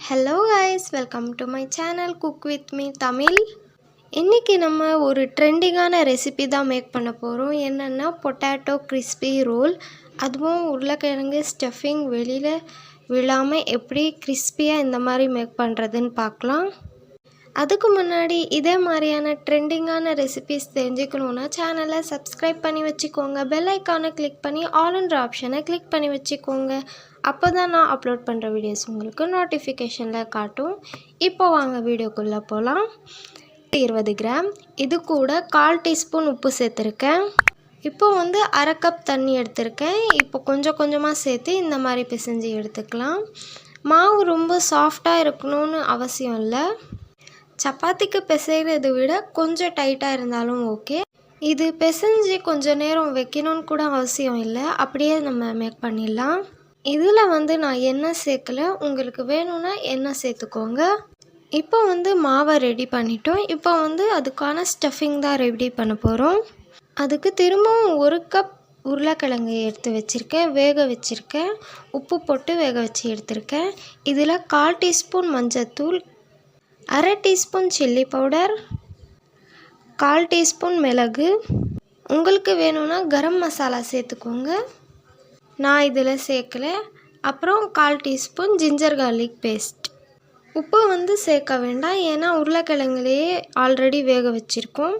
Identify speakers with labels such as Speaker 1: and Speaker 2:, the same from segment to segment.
Speaker 1: Hello guys, welcome to my channel cook with me Tamil. இன்றைக்கி நம்ம ஒரு ட்ரெண்டிங்கான ரெசிபி தான் மேக் பண்ண போகிறோம். என்னென்னா பொட்டேட்டோ கிறிஸ்பி ரோல். அதுவும் உருளைக்கிழங்கு ஸ்டஃபிங் வெளியில் விழாமல் எப்படி கிறிஸ்பியாக இந்த மாதிரி மேக் பண்ணுறதுன்னு பார்க்கலாம். அதுக்கு முன்னாடி இதே மாதிரியான ட்ரெண்டிங்கான ரெசிபிஸ் தெரிஞ்சுக்கணுன்னா சேனலை சப்ஸ்கிரைப் பண்ணி வச்சுக்கோங்க. பெல் ஐக்கானை கிளிக் பண்ணி ஆல்ன்ற ஆப்ஷனை கிளிக் பண்ணி வச்சுக்கோங்க. அப்போ தான் நான் அப்லோட் பண்ணுற வீடியோஸ் உங்களுக்கு நோட்டிஃபிகேஷனில் காட்டும். இப்போ வாங்க வீடியோக்குள்ளே போகலாம். 20 கிராம், இது கூட 1/4 டீஸ்பூன் உப்பு சேர்த்துருக்கேன். இப்போ அரை கப் தண்ணி எடுத்திருக்கேன். இப்போ கொஞ்சம் கொஞ்சமாக சேர்த்து இந்த மாதிரி பிசைஞ்சு எடுத்துக்கலாம். மாவு ரொம்ப சாஃப்டாக இருக்கணும்னு அவசியம் இல்லை. சப்பாத்திக்கு பிசைகிறத விட கொஞ்சம் டைட்டாக இருந்தாலும் ஓகே. இது பிசைஞ்சு கொஞ்சம் நேரம் வைக்கணும்னு கூட அவசியம் இல்லை, அப்படியே நம்ம மேக் பண்ணிடலாம். இதில் நான் எண்ணெய் சேர்க்கலை, உங்களுக்கு வேணும்னா எண்ணெய் சேர்த்துக்கோங்க. இப்போ மாவை ரெடி பண்ணிட்டோம். இப்போ அதுக்கான ஸ்டஃபிங் தான் ரெடி பண்ண போகிறோம். அதுக்கு திரும்பவும் 1 கப் உருளைக்கிழங்கு எடுத்து வச்சுருக்கேன், வேக வச்சுருக்கேன். உப்பு போட்டு வேக வச்சு எடுத்திருக்கேன். இதில் 1/4 டீஸ்பூன் மஞ்சள்தூள், அரை டீஸ்பூன் சில்லி பவுடர், 1/4 டீஸ்பூன் மிளகு, உங்களுக்கு வேணும்னா கரம் மசாலா சேர்த்துக்கோங்க. நான் இதில் சேர்க்கலை. அப்புறம் 1/4 டீஸ்பூன் ஜிஞ்சர் கார்லிக் பேஸ்ட். உப்பு சேர்க்க வேண்டாம், ஏன்னா உருளைக்கிழங்குலேயே ஆல்ரெடி வேக வச்சுருக்கோம்.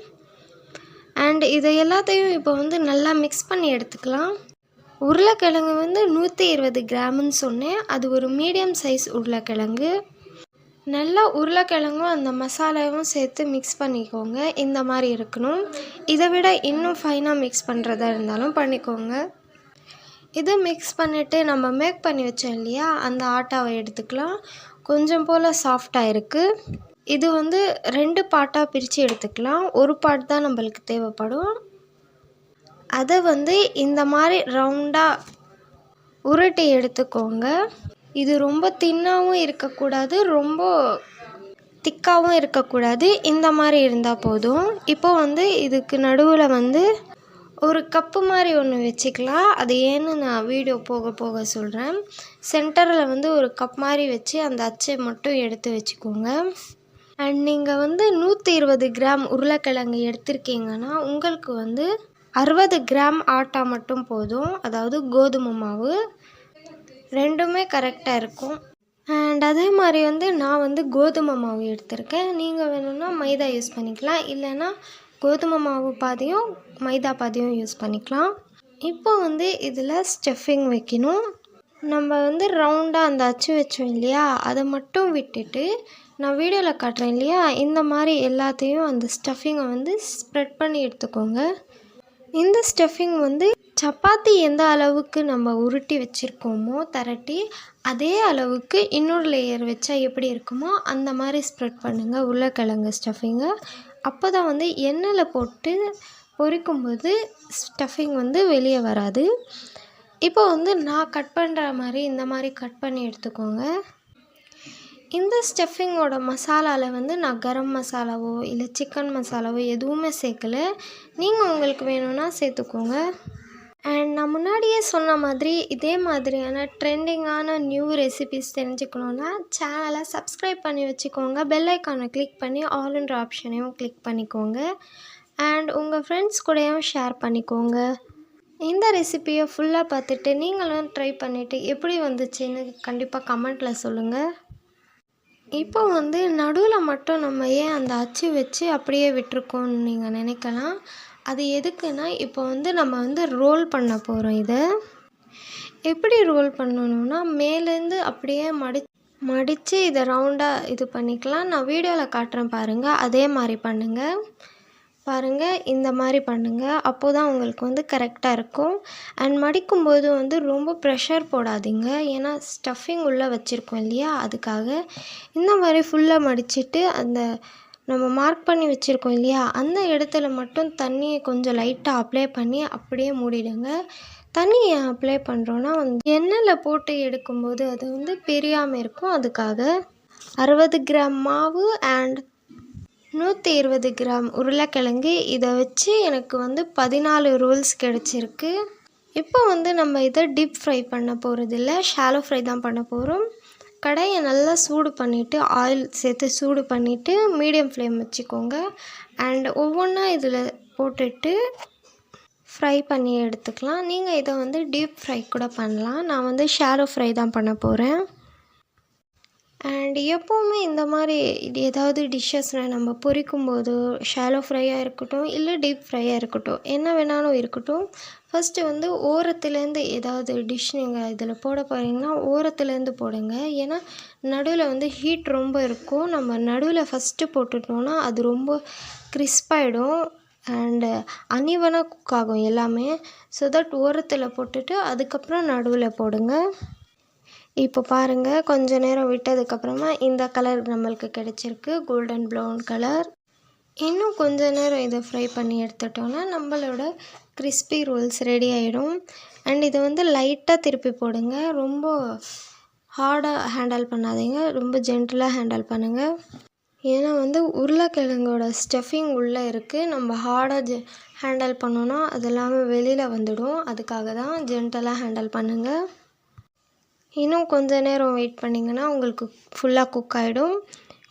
Speaker 1: அண்ட் இதை எல்லாத்தையும் இப்போ நல்லா மிக்ஸ் பண்ணி எடுத்துக்கலாம். உருளைக்கிழங்கு 120 கிராமுன்னு சொன்னேன். அது ஒரு மீடியம் சைஸ் உருளைக்கிழங்கு. நல்லா உருளைக்கிழங்கும் அந்த மசாலாவும் சேர்த்து மிக்ஸ் பண்ணிக்கோங்க. இந்த மாதிரி இருக்கணும். இதை விட இன்னும் ஃபைனாக மிக்ஸ் பண்ணுறதா இருந்தாலும் பண்ணிக்கோங்க. இதை மிக்ஸ் பண்ணிவிட்டு நம்ம மேக் பண்ணி வச்சோம் இல்லையா, அந்த ஆட்டாவை எடுத்துக்கலாம். கொஞ்சம் போல் சாஃப்டாக இருக்குது. இது 2 பார்ட்டாக பிரித்து எடுத்துக்கலாம். ஒரு பார்ட் தான் நம்மளுக்கு தேவைப்படும். அதை இந்த மாதிரி ரவுண்டாக உருட்டி எடுத்துக்கோங்க. இது ரொம்ப தின்னாகவும் இருக்கக்கூடாது, ரொம்ப திக்காகவும் இருக்கக்கூடாது. இந்த மாதிரி இருந்தால் போதும். இப்போ இதுக்கு நடுவில் ஒரு கப்பு மாதிரி ஒன்று வச்சுக்கலாம். அது ஏன்னு நான் வீடியோ போக போக சொல்கிறேன். சென்டரில் ஒரு கப் மாதிரி வச்சு அந்த அச்சை மட்டும் எடுத்து வச்சுக்கோங்க. அண்ட் நீங்கள் 120 கிராம் உருளைக்கிழங்கு எடுத்திருக்கீங்கன்னா உங்களுக்கு 60 கிராம் ஆட்டா மட்டும் போதும், அதாவது கோதுமை மாவு. ரெண்டுமே கரெக்டாக இருக்கும். அண்ட் அதே மாதிரி நான் கோதுமை மாவு எடுத்திருக்கேன். நீங்கள் வேணும்னா மைதா யூஸ் பண்ணிக்கலாம், இல்லைன்னா கோதுமை மாவு பாதியும் மைதா பாதியும் யூஸ் பண்ணிக்கலாம். இப்போ இதில் ஸ்டஃபிங் வைக்கணும். நம்ம ரவுண்டாக அந்த அச்சு வச்சோம் இல்லையா, அதை மட்டும் விட்டுட்டு நான் வீடியோவில் காட்டுறேன் இல்லையா, இந்த மாதிரி எல்லாத்தையும் அந்த ஸ்டஃபிங்கை ஸ்ப்ரெட் பண்ணி எடுத்துக்கோங்க. இந்த ஸ்டஃபிங் சப்பாத்தி எந்த அளவுக்கு நம்ம உருட்டி வச்சுருக்கோமோ திரட்டி, அதே அளவுக்கு இன்னொரு லேயர் வச்சா எப்படி இருக்குமோ அந்த மாதிரி ஸ்ப்ரெட் பண்ணுங்கள் உருளைக்கிழங்கு ஸ்டஃபிங்கை. அப்போ தான் எண்ணெயில் போட்டு பொரிக்கும்போது ஸ்டஃபிங் வெளியே வராது. இப்போ நான் கட் பண்ணுற மாதிரி இந்த மாதிரி கட் பண்ணி எடுத்துக்கோங்க. இந்த ஸ்டஃபிங்கோட மசாலாவில் நான் கரம் மசாலாவோ இல்லை சிக்கன் மசாலாவோ எதுவுமே சேர்க்கலை. நீங்கள் உங்களுக்கு வேணும்னா சேர்த்துக்கோங்க. அண்ட் நான் முன்னாடியே சொன்ன மாதிரி இதே மாதிரியான ட்ரெண்டிங்கான நியூ ரெசிபிஸ் தெரிஞ்சுக்கணுன்னா சேனலை சப்ஸ்கிரைப் பண்ணி வச்சுக்கோங்க. பெல் ஐக்கானை கிளிக் பண்ணி ஆல்ன்ற ஆப்ஷனையும் கிளிக் பண்ணிக்கோங்க. அண்ட் உங்கள் ஃப்ரெண்ட்ஸ் கூடயும் ஷேர் பண்ணிக்கோங்க. இந்த ரெசிபியை ஃபுல்லாக பார்த்துட்டு நீங்களும் ட்ரை பண்ணிவிட்டு எப்படி வந்துச்சுன்னு கண்டிப்பாக கமெண்ட்டில் சொல்லுங்கள். இப்போ நடுவில் மட்டும் நம்ம ஏன் அந்த அச்சு வச்சு அப்படியே விட்டுருக்கோன்னு நீங்கள் நினைக்கலாம். அது எதுக்குன்னா இப்போ நம்ம ரோல் பண்ண போகிறோம். இதை எப்படி ரோல் பண்ணணுன்னா மேலேருந்து அப்படியே மடித்து இதை ரவுண்டாக இது பண்ணிக்கலாம். நான் வீடியோவில் காட்டுறேன் பாருங்கள், அதே மாதிரி பண்ணுங்கள். பாருங்கள், இந்த மாதிரி பண்ணுங்கள். அப்போ தான் உங்களுக்கு கரெக்டாக இருக்கும். அண்ட் மடிக்கும்போது ரொம்ப ப்ரெஷர் போடாதீங்க, ஏன்னா ஸ்டஃபிங் உள்ளே வச்சுருக்கோம் இல்லையா, அதுக்காக. இந்த மாதிரி ஃபுல்லாக மடிச்சுட்டு அந்த நம்ம மார்க் பண்ணி வச்சுருக்கோம் இல்லையா, அந்த இடத்துல மட்டும் தண்ணியை கொஞ்சம் லைட்டாக அப்ளை பண்ணி அப்படியே மூடிடுங்க. தண்ணியை அப்ளை பண்ணுறோன்னா எண்ணெயில் போட்டு எடுக்கும்போது அது பிரியாமல் இருக்கும். அதுக்காக 60 கிராம் மாவு அண்ட் 120 கிராம் உருளைக்கிழங்கு, இதை வச்சு எனக்கு 14 ரோல்ஸ் கிடச்சிருக்கு. இப்போ நம்ம இதை டீப் ஃப்ரை பண்ண போகிறதில்ல, ஷாலோ ஃப்ரை தான் பண்ண போகிறோம். கடாயை நல்லா சூடு பண்ணிவிட்டு ஆயில் சேர்த்து சூடு பண்ணிவிட்டு மீடியம் ஃப்ளேம் வச்சுக்கோங்க. அண்ட் ஒவ்வொன்றா இதில் போட்டுட்டு ஃப்ரை பண்ணி எடுத்துக்கலாம். நீங்கள் இதை வந்து டீப் ஃப்ரை கூட பண்ணலாம். நான் வந்து ஷாலோ ஃப்ரை தான் பண்ண போகிறேன். அண்ட் எப்போவுமே இந்த மாதிரி ஏதாவது டிஷ்ஷஸில் நம்ம பொரிக்கும்போது ஷாலோ ஃப்ரையாக இருக்கட்டும் இல்லை டீப் ஃப்ரையாக இருக்கட்டும் என்ன வேணாலும் இருக்கட்டும், ஃபஸ்ட்டு வந்து ஓரத்துலேருந்து ஏதாவது டிஷ் நீங்கள் இதில் போட போகிறீங்கன்னா ஓரத்துலேருந்து போடுங்க. ஏன்னா நடுவில் வந்து ஹீட் ரொம்ப இருக்கும். நம்ம நடுவில் ஃபஸ்ட்டு போட்டுட்டோன்னா அது ரொம்ப கிறிஸ்பாயிடும் அண்டு அன்இவனாக குக் ஆகும் எல்லாமே. ஸோ தட் ஓரத்தில் போட்டுட்டு அதுக்கப்புறம் நடுவில் போடுங்க. இப்போ பாருங்கள், கொஞ்ச நேரம் விட்டதுக்கப்புறமா இந்த கலர் நம்மளுக்கு கிடச்சிருக்கு, கோல்டன் ப்ரௌன் கலர். இன்னும் கொஞ்ச நேரம் இதை ஃப்ரை பண்ணி எடுத்துட்டோன்னா நம்மளோட கிறிஸ்பி ரோல்ஸ் ரெடி ஆகிடும். அண்ட் இதை வந்து லைட்டாக திருப்பி போடுங்க. ரொம்ப ஹார்டாக ஹேண்டில் பண்ணாதீங்க, ரொம்ப ஜென்டிலாக ஹேண்டில் பண்ணுங்கள். ஏன்னா வந்து உருளைக்கிழங்கோட ஸ்டஃபிங் உள்ளே இருக்குது. நம்ம ஹார்டாக ஹேண்டில் பண்ணோன்னா அது எல்லாமே வெளியில் வந்துடும். அதுக்காக தான் ஜென்டலாக ஹேண்டில் பண்ணுங்கள். இன்னும் கொஞ்ச நேரம் வெயிட் பண்ணிங்கன்னா உங்களுக்கு ஃபுல்லாக குக் ஆகிடும்.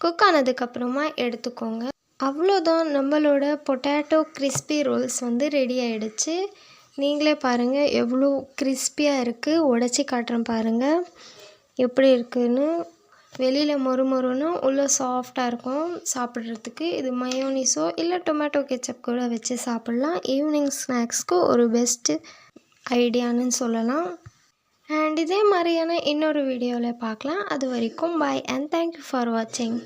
Speaker 1: குக் ஆனதுக்கப்புறமா எடுத்துக்கோங்க. அவ்வளோதான், நம்மளோட பொட்டேட்டோ கிறிஸ்பி ரோல்ஸ் வந்து ரெடி ஆகிடுச்சு. நீங்களே பாருங்கள் எவ்வளோ கிறிஸ்பியாக இருக்குது. உடச்சி காட்டுறேன் பாருங்கள் எப்படி இருக்குதுன்னு. வெளியில் மொறுமொறுன்னு உள்ளே சாஃப்டாக இருக்கும் சாப்பிட்றதுக்கு. இது மயோனிஸோ இல்லை டொமேட்டோ கெச்சப் கூட வச்சு சாப்பிட்லாம். ஈவினிங் ஸ்நாக்ஸ்க்கு ஒரு பெஸ்ட்டு ஐடியான்னு சொல்லலாம். அண்ட் இதே மாதிரியான இன்னொரு வீடியோவில் பார்க்கலாம். அது வரைக்கும் பாய் அண்ட் தேங்க்யூ ஃபார் வாட்சிங்.